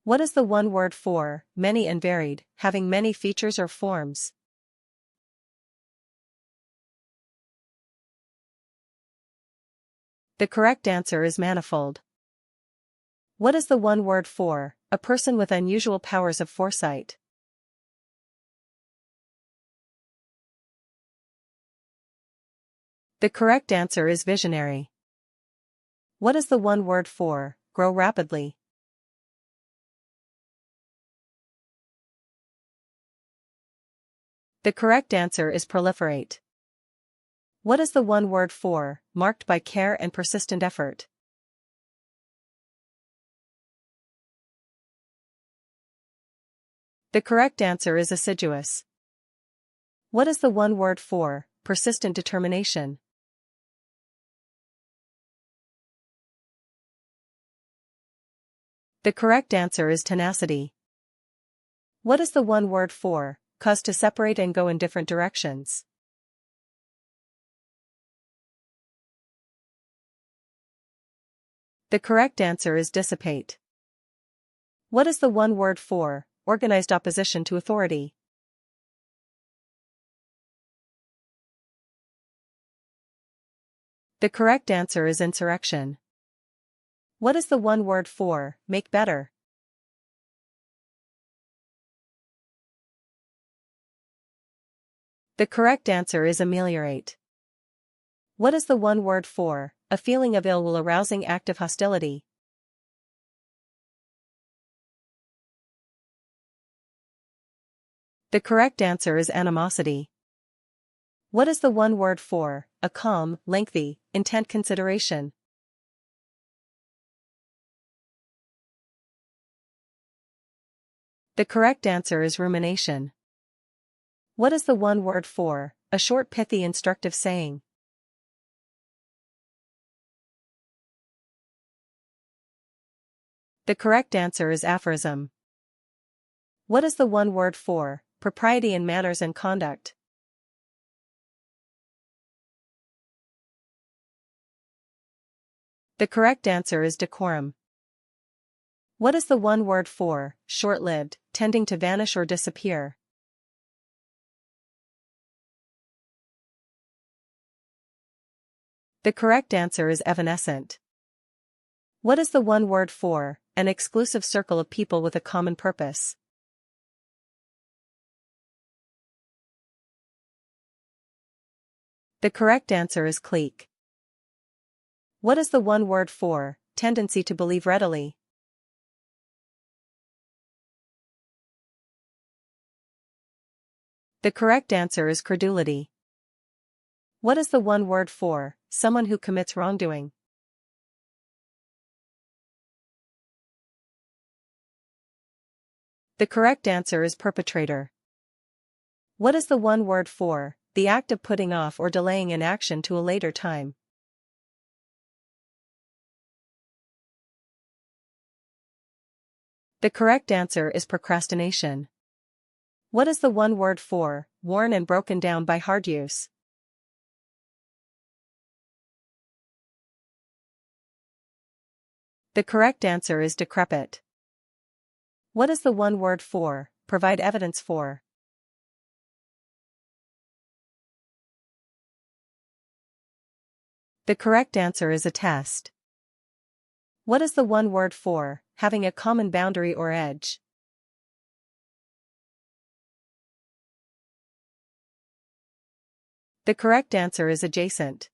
What is the one word for many and varied, having many features or forms? The correct answer is manifold. What is the one word for a person with unusual powers of foresight? The correct answer is visionary. What is the one word for grow rapidly? The correct answer is proliferate. What is the one word for marked by care and persistent effort? The correct answer is assiduous. What is the one word for persistent determination? The correct answer is tenacity. What is the one word for cause to separate and go in different directions? The correct answer is dissipate. What is the one word for organized opposition to authority? The correct answer is insurrection. What is the one word for make better? The correct answer is ameliorate. What is the one word for a feeling of ill will arousing active hostility? The correct answer is animosity. What is the one word for a calm, lengthy, intent consideration? The correct answer is rumination. What is the one word for a short, pithy, instructive saying? The correct answer is aphorism. What is the one word for propriety in manners and conduct? The correct answer is decorum. What is the one word for short-lived, tending to vanish or disappear? The correct answer is evanescent. What is the one word for an exclusive circle of people with a common purpose? The correct answer is clique. What is the one word for tendency to believe readily? The correct answer is credulity. What is the one word for someone who commits wrongdoing? The correct answer is perpetrator. What is the one word for the act of putting off or delaying an action to a later time? The correct answer is procrastination. What is the one word for worn and broken down by hard use? The correct answer is decrepit. What is the one word for provide evidence for? The correct answer is attest. What is the one word for having a common boundary or edge? The correct answer is adjacent.